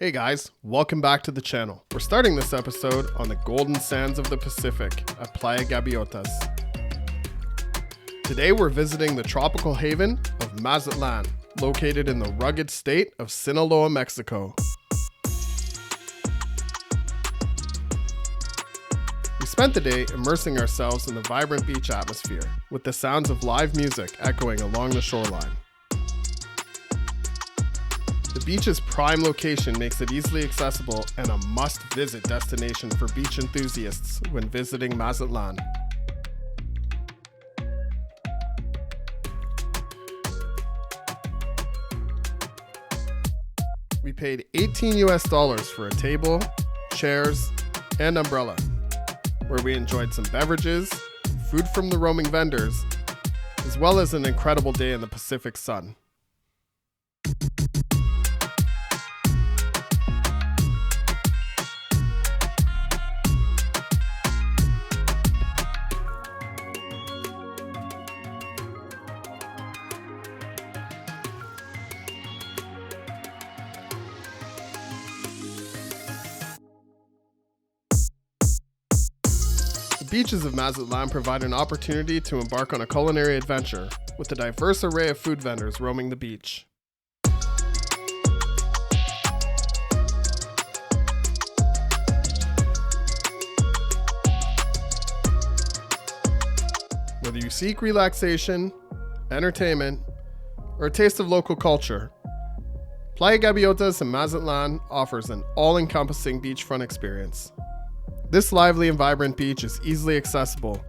Hey guys, welcome back to the channel. We're starting this episode on the golden sands of the Pacific at Playa Gaviotas. Today we're visiting the tropical haven of Mazatlan, located in the rugged state of Sinaloa, Mexico. We spent the day immersing ourselves in the vibrant beach atmosphere, with the sounds of live music echoing along the shoreline. The beach's prime location makes it easily accessible and a must-visit destination for beach enthusiasts when visiting Mazatlan. We paid $18 for a table, chairs, and umbrella, where we enjoyed some beverages, food from the roaming vendors, as well as an incredible day in the Pacific sun. The beaches of Mazatlan provide an opportunity to embark on a culinary adventure with a diverse array of food vendors roaming the beach. Whether you seek relaxation, entertainment, or a taste of local culture, Playa Gaviotas in Mazatlan offers an all-encompassing beachfront experience. This lively and vibrant beach is easily accessible,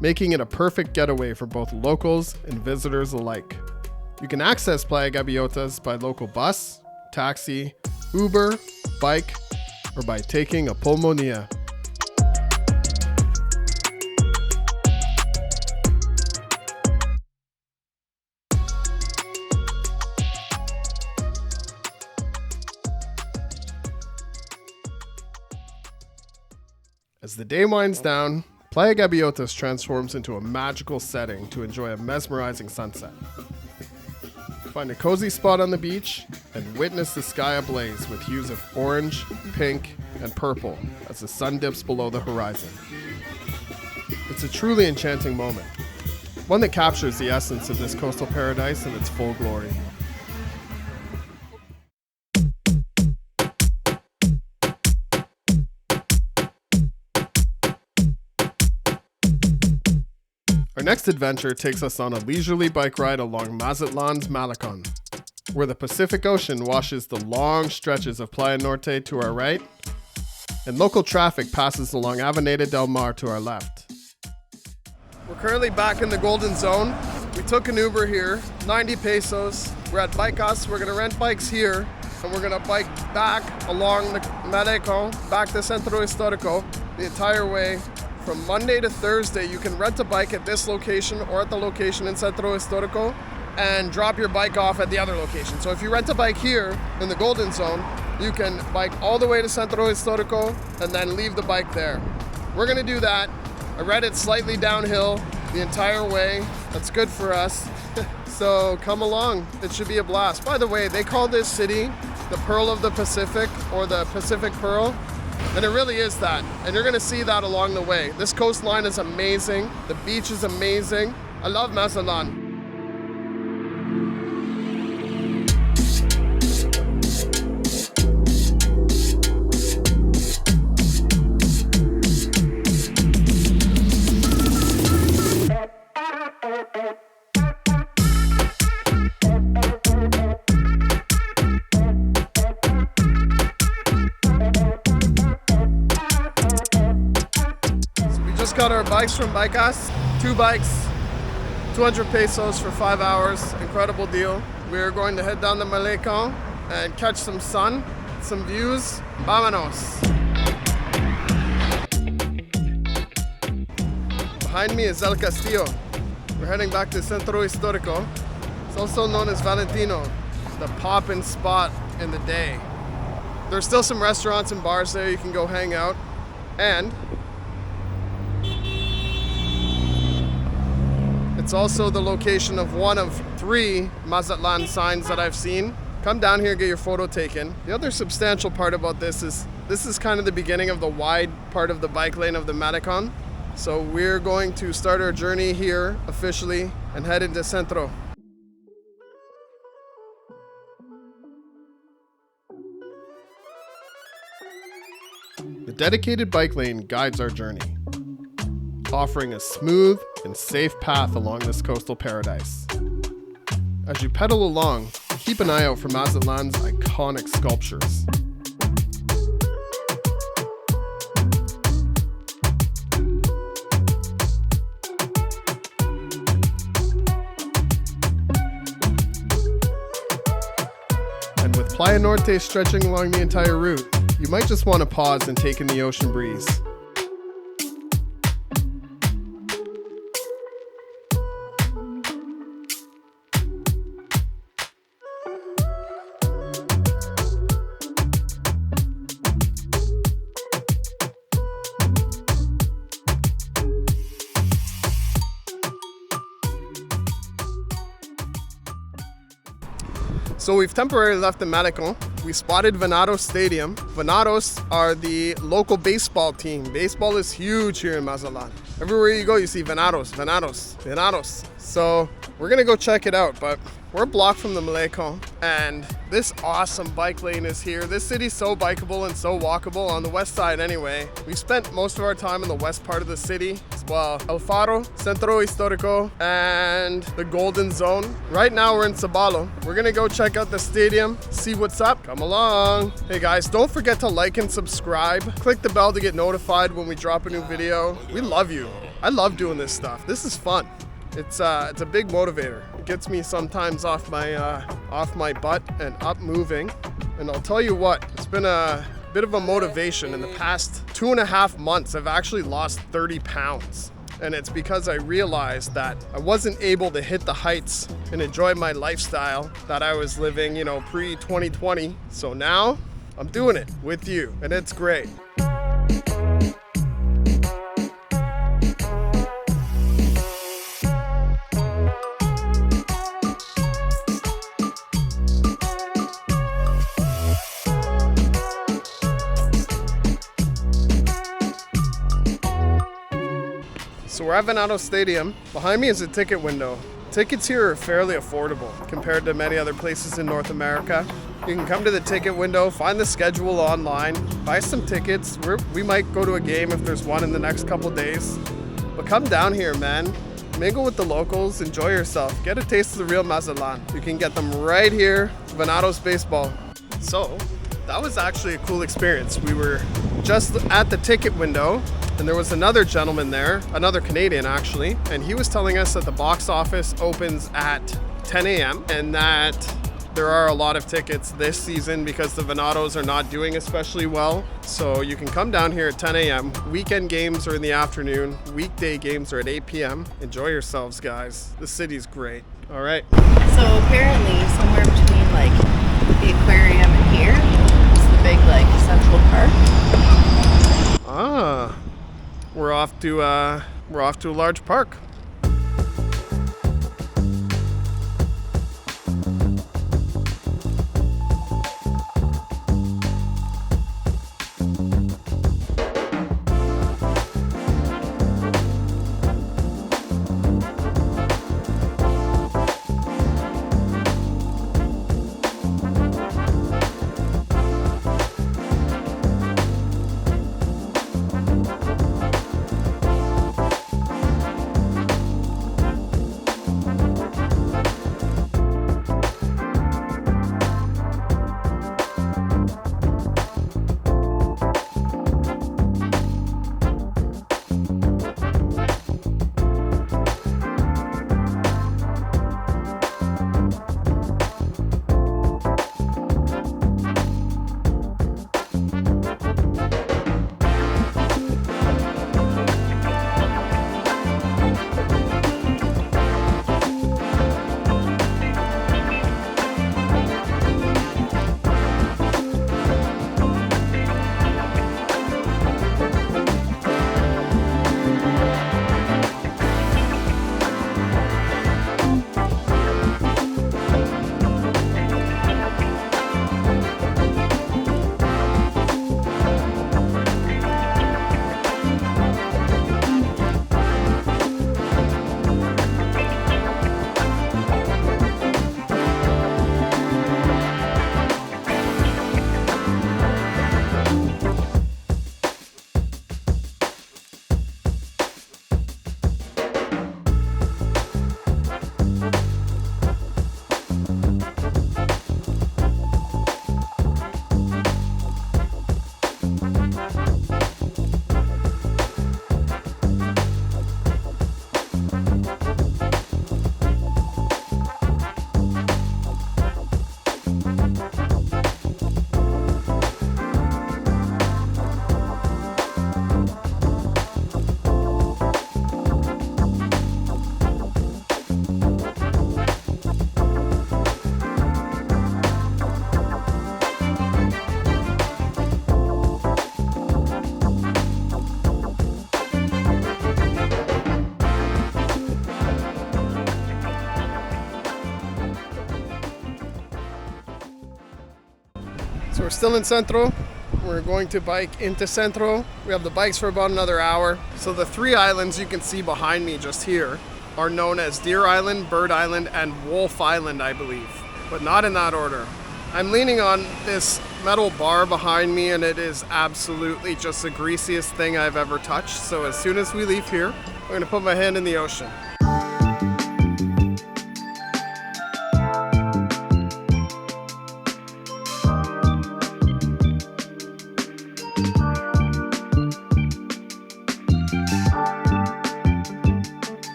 making it a perfect getaway for both locals and visitors alike. You can access Playa Gaviotas by local bus, taxi, Uber, bike, or by taking a pulmonía. As the day winds down, Playa Gaviotas transforms into a magical setting to enjoy a mesmerizing sunset. Find a cozy spot on the beach and witness the sky ablaze with hues of orange, pink, and purple as the sun dips below the horizon. It's a truly enchanting moment, one that captures the essence of this coastal paradise in its full glory. Our next adventure takes us on a leisurely bike ride along Mazatlan's Malecon, where the Pacific Ocean washes the long stretches of Playa Norte to our right, and local traffic passes along Avenida del Mar to our left. We're currently back in the Golden Zone. We took an Uber here, 90 pesos. We're at Bikeas. We're gonna rent bikes here, and we're gonna bike back along the Malecon, back to Centro Histórico, the entire way. From Monday to Thursday, you can rent a bike at this location or at the location in Centro Histórico and drop your bike off at the other location. So if you rent a bike here in the Golden Zone, you can bike all the way to Centro Histórico and then leave the bike there. We're gonna do that. I read it slightly downhill the entire way. That's good for us. So come along, it should be a blast. By the way, they call this city the Pearl of the Pacific, or the Pacific Pearl. And it really is that. And you're gonna see that along the way. This coastline is amazing. The beach is amazing. I love Mazatlan. Just got our bikes from Bikeas. 2 bikes, 200 pesos for 5 hours. Incredible deal. We're going to head down the Malecon and catch some sun, some views. Vámonos. Behind me is El Castillo. We're heading back to Centro Histórico. It's also known as Valentino, the pop-in spot in the day. There's still some restaurants and bars there you can go hang out. And it's also the location of one of 3 Mazatlan signs that I've seen. come down here and get your photo taken. The other substantial part about this is kind of the beginning of the wide part of the bike lane of the Malecon. So we're going to start our journey here officially and head into Centro. The dedicated bike lane guides our journey, offering a smooth and safe path along this coastal paradise. As you pedal along, keep an eye out for Mazatlan's iconic sculptures. And with Playa Norte stretching along the entire route, you might just want to pause and take in the ocean breeze. So we've temporarily left the Malecon. We spotted Venados Stadium. Venados are the local baseball team. Baseball is huge here in Mazatlan. Everywhere you go, you see Venados, Venados, Venados. So we're gonna go check it out, but we're a block from the Malecon, and this awesome bike lane is here. This city's so bikeable and so walkable on the west side anyway. We spent most of our time in the west part of the city as well. El Faro, Centro Histórico, and the Golden Zone. Right now we're in Sabalo. We're gonna go check out the stadium, see what's up. Come along. Hey guys, don't forget to like and subscribe. Click the bell to get notified when we drop a new video. We love you. I love doing this stuff. This is fun. It's a big motivator. It gets me sometimes off my butt and up moving. And I'll tell you what, it's been a bit of a motivation. In the past 2.5 months, I've actually lost 30 pounds. And it's because I realized that I wasn't able to hit the heights and enjoy my lifestyle that I was living, pre-2020. So now I'm doing it with you, and it's great. So we're at Venados Stadium. Behind me is a ticket window. Tickets here are fairly affordable compared to many other places in North America. You can come to the ticket window, find the schedule online, buy some tickets. We might go to a game if there's one in the next couple days. But come down here, man. Mingle with the locals, enjoy yourself. Get a taste of the real Mazatlan. You can get them right here, Venados Baseball. So, that was actually a cool experience. We were just at the ticket window, and there was another gentleman there, another Canadian actually, and he was telling us that the box office opens at 10 a.m. and that there are a lot of tickets this season because the Venados are not doing especially well. So you can come down here at 10 a.m. Weekend games are in the afternoon. Weekday games are at 8 p.m. Enjoy yourselves, guys. The city's great. All right. So apparently somewhere between the aquarium and here is the big Central Park. Ah. We're off to a large park. So we're still in Centro. We're going to bike into Centro. We have the bikes for about another hour. So the 3 islands you can see behind me just here are known as Deer Island, Bird Island, and Wolf Island, I believe, but not in that order. I'm leaning on this metal bar behind me, and it is absolutely just the greasiest thing I've ever touched. So as soon as we leave here, I'm gonna put my hand in the ocean.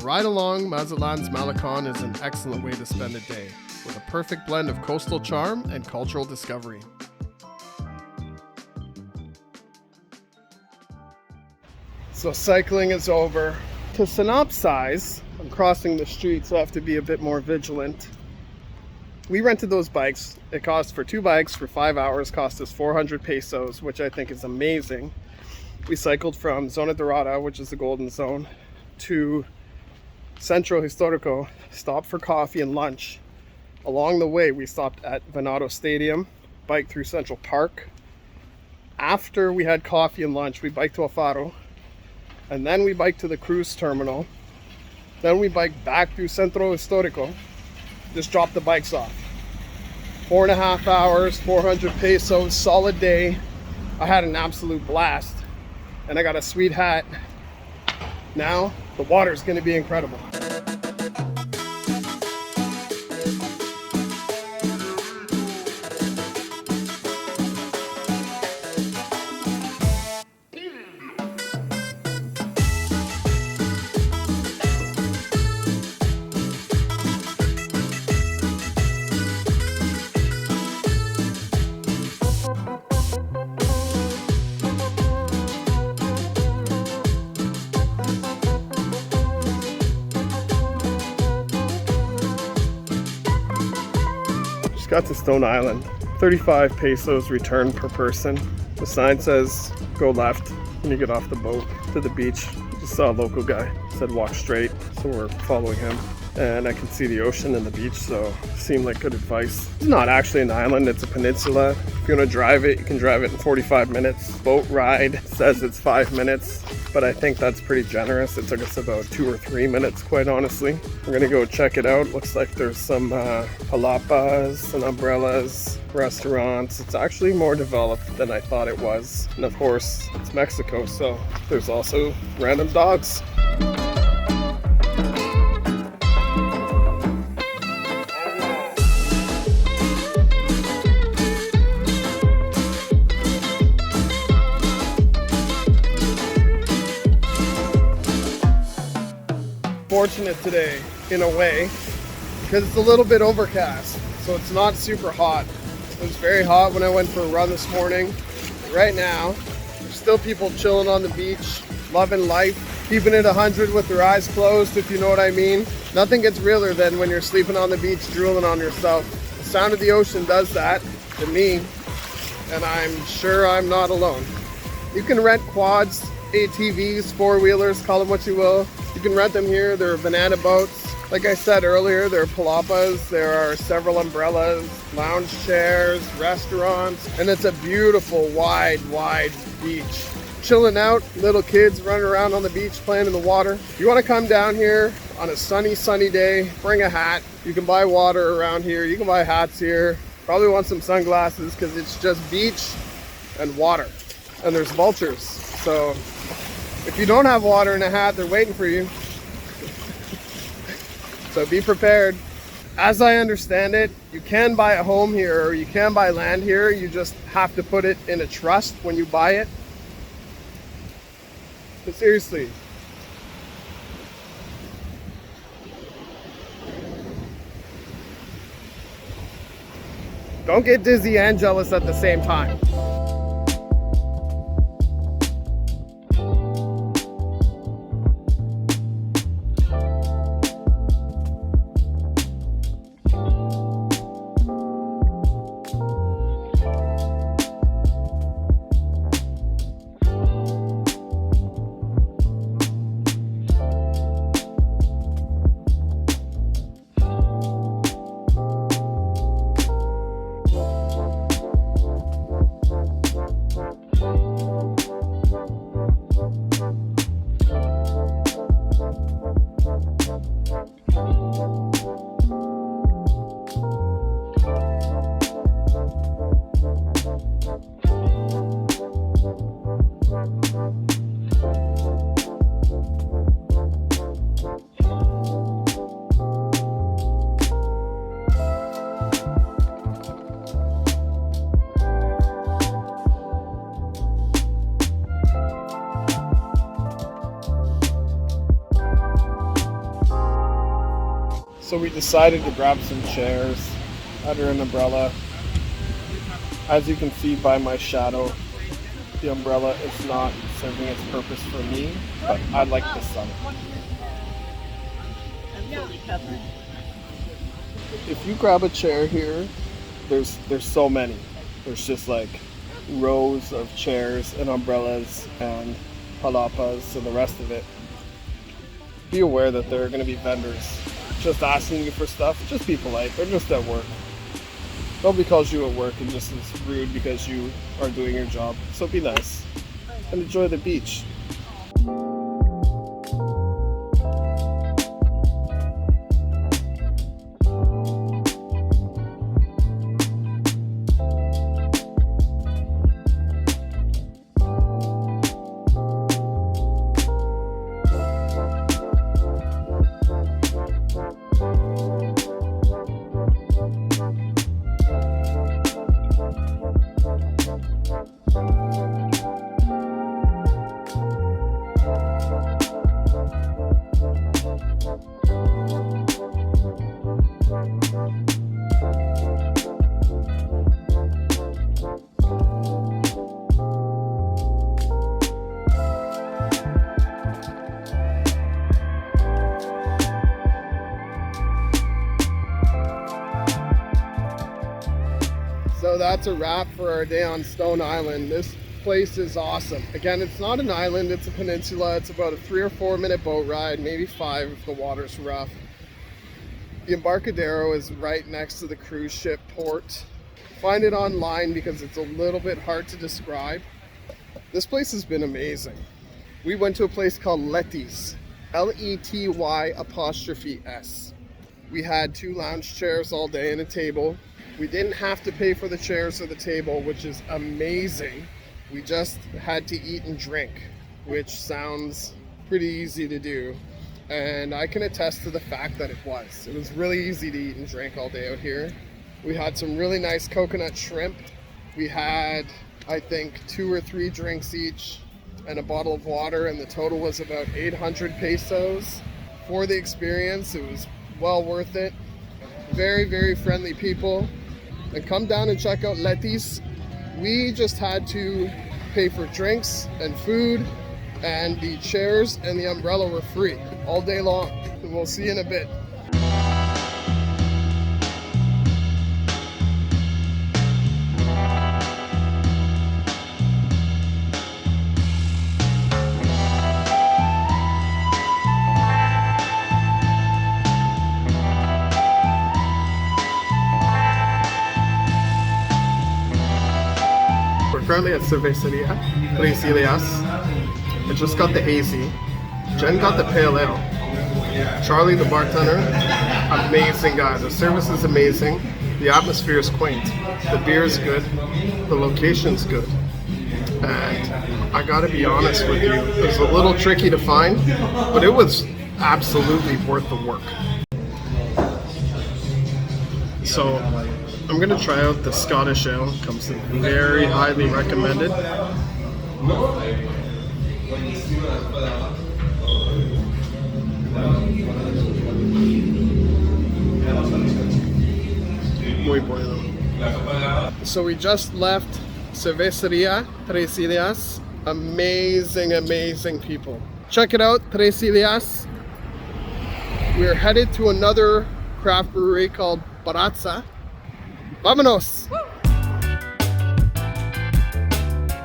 Ride along Mazatlan's Malecon is an excellent way to spend a day, with a perfect blend of coastal charm and cultural discovery. So cycling is over. To synopsize, I'm crossing the street, so I have to be a bit more vigilant. We rented those bikes. It cost for 2 bikes for 5 hours, cost us 400 pesos, which I think is amazing. We cycled from Zona Dorada, which is the golden zone, to Centro Historico, stopped for coffee and lunch. Along the way, we stopped at Venados Stadium, biked through Central Park. After we had coffee and lunch, we biked to Alfaro, and then we biked to the cruise terminal. Then we biked back through Centro Historico, just dropped the bikes off. 4.5 hours, 400 pesos, solid day. I had an absolute blast, and I got a sweet hat. Now, the water is going to be incredible. Got to Stone Island. 35 pesos return per person. The sign says go left when you get off the boat to the beach. Just saw a local guy, said walk straight, so we're following him. And I can see the ocean and the beach, so seemed like good advice. It's not actually an island, it's a peninsula. If you want to drive it, you can drive it in 45 minutes. Boat ride says it's 5 minutes, but I think that's pretty generous. It took us about 2 or 3 minutes, quite honestly. We're gonna go check it out. Looks like there's some palapas and umbrellas, restaurants. It's actually more developed than I thought it was. And of course, it's Mexico, so there's also random dogs. fortunate today in a way because it's a little bit overcast, so it's not super hot. It was very hot when I went for a run this morning. Right now, there's still people chilling on the beach, loving life, keeping it 100 with their eyes closed, if you know what I mean. Nothing gets realer than when you're sleeping on the beach, drooling on yourself. The sound of the ocean does that to me, and I'm sure I'm not alone. You can rent quads, ATVs, four-wheelers, call them what you will. You can rent them here. There are banana boats. Like I said earlier, there are palapas, there are several umbrellas, lounge chairs, restaurants, and it's a beautiful, wide beach. Chilling out, little kids running around on the beach playing in the water. If you want to come down here on a sunny day, bring a hat. You can buy water around here. You can buy hats here. Probably want some sunglasses because it's just beach and water. And there's vultures. So if you don't have water and a hat, they're waiting for you. So be prepared. As I understand it, you can buy a home here or you can buy land here. You just have to put it in a trust when you buy it. But seriously, don't get dizzy and jealous at the same time. So we decided to grab some chairs under an umbrella. As you can see by my shadow, the umbrella is not serving its purpose for me, but I like the sun. I'm fully covered. If you grab a chair here, there's so many. There's just like rows of chairs and umbrellas and palapas and the rest of it. Be aware that there are going to be vendors just asking you for stuff. Just be polite. They're just at work. Nobody calls you at work and just is rude because you are doing your job. So be nice and enjoy the beach. So that's a wrap for our day on Stone Island. This place is awesome. Again, it's not an island, it's a peninsula. It's about a 3 or 4 minute boat ride, maybe 5 if the water's rough. The Embarcadero is right next to the cruise ship port. Find it online because it's a little bit hard to describe. This place has been amazing. We went to a place called Letty's, Lety''S. We had 2 lounge chairs all day and a table. We didn't have to pay for the chairs or the table, which is amazing. We just had to eat and drink, which sounds pretty easy to do. And I can attest to the fact that it was. It was really easy to eat and drink all day out here. We had some really nice coconut shrimp. We had, I think, 2 or 3 drinks each and a bottle of water, and the total was about 800 pesos for the experience. It was well worth it. Very, very friendly people. And come down and check out Letis. We just had to pay for drinks and food, and the chairs and the umbrella were free all day long. And we'll see you in a bit. Currently at Cerveceria Tres Ilias. I just got the hazy. Jen got the pale ale. Charlie, the bartender, amazing guy. The service is amazing. The atmosphere is quaint. The beer is good. The location's good. And I gotta be honest with you, it was a little tricky to find, but it was absolutely worth the work. So I'm gonna try out the Scottish ale. Comes in very highly recommended. Muy bueno. So we just left Cerveceria Tres Ilias. Amazing, amazing people. Check it out, Tres Ilias. We're headed to another craft brewery called Baratza. Vámonos!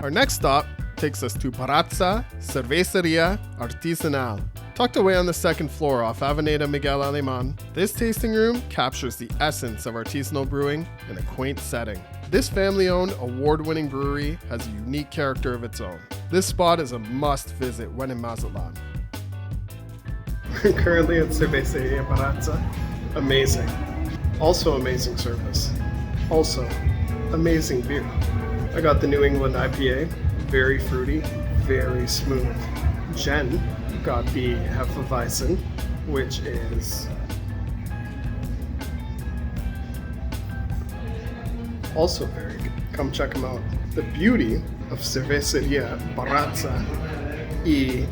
Our next stop takes us to Baratza Cerveceria Artesanal. Tucked away on the second floor off Avenida Miguel Alemán, this tasting room captures the essence of artisanal brewing in a quaint setting. This family-owned, award-winning brewery has a unique character of its own. This spot is a must visit when in Mazatlan. Currently at Cerveceria Baratza. Amazing. Also amazing service. Also, amazing beer. I got the New England IPA, very fruity, very smooth. Jen got the Hefeweizen, which is also very good. Come check them out. The beauty of Cerveceria Baratza y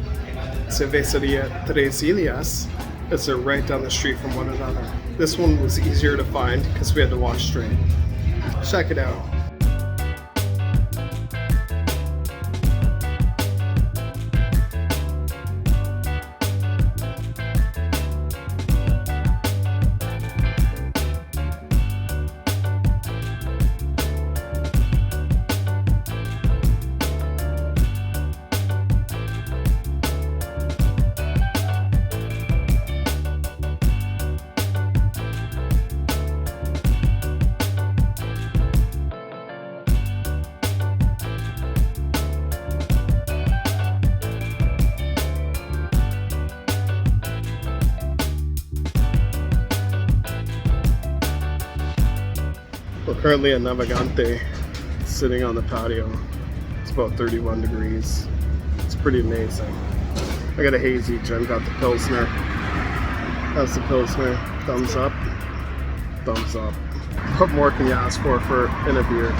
Cerveceria Tres Ilias is they're right down the street from one another. This one was easier to find because we had to walk straight. Check it out. We're currently at Navigante, sitting on the patio. It's about 31 degrees. It's pretty amazing. I got a hazy, Jen got the Pilsner. That's the Pilsner. Thumbs up. Thumbs up. What more can you ask for in a beer?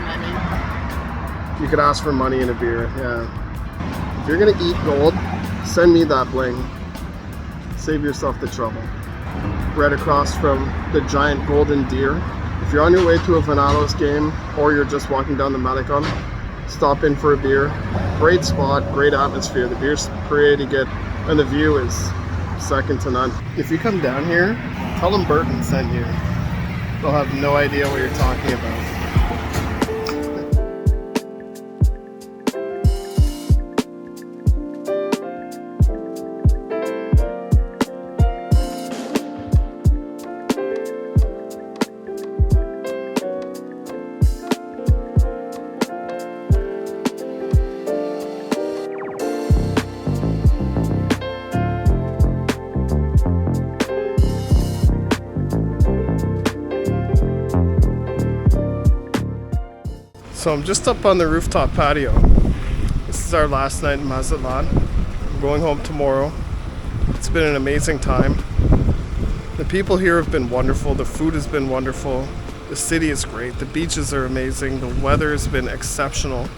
Money. You could ask for money in a beer, yeah. If you're gonna eat gold, send me that bling. Save yourself the trouble. Right across from the giant golden deer. If you're on your way to a Venados game or you're just walking down the Malecon, stop in for a beer. Great spot, great atmosphere. The beer's pretty good and the view is second to none. If you come down here, tell them Burton sent you. They'll have no idea what you're talking about. So I'm just up on the rooftop patio. This is our last night in Mazatlan. We're going home tomorrow. It's been an amazing time. The people here have been wonderful. The food has been wonderful. The city is great. The beaches are amazing. The weather has been exceptional.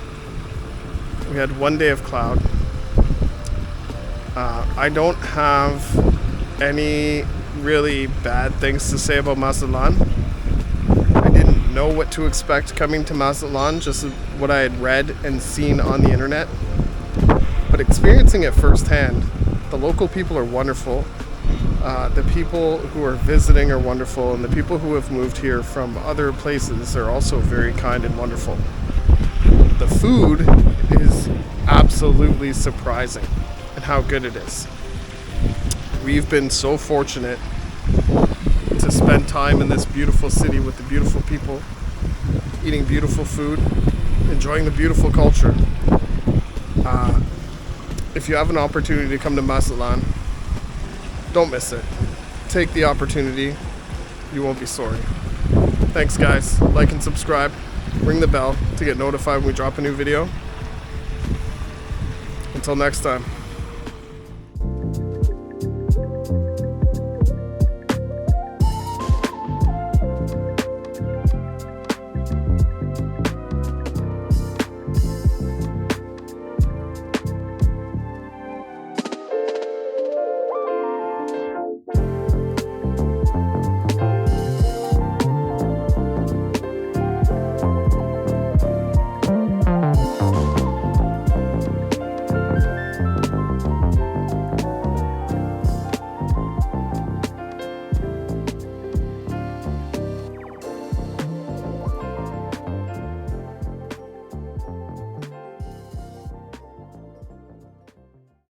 We had one day of cloud. I don't have any really bad things to say about Mazatlan. I didn't know what to expect coming to Mazatlan, just what I had read and seen on the internet. But experiencing it firsthand, the local people are wonderful. The people who are visiting are wonderful, and the people who have moved here from other places are also very kind and wonderful. The food is absolutely surprising and how good it is. We've been so fortunate to spend time in this beautiful city with the beautiful people, eating beautiful food, enjoying the beautiful culture. If you have an opportunity to come to Mazatlan, don't miss it. Take the opportunity. You won't be sorry. Thanks, guys. Like and subscribe. Ring the bell to get notified when we drop a new video. Until next time.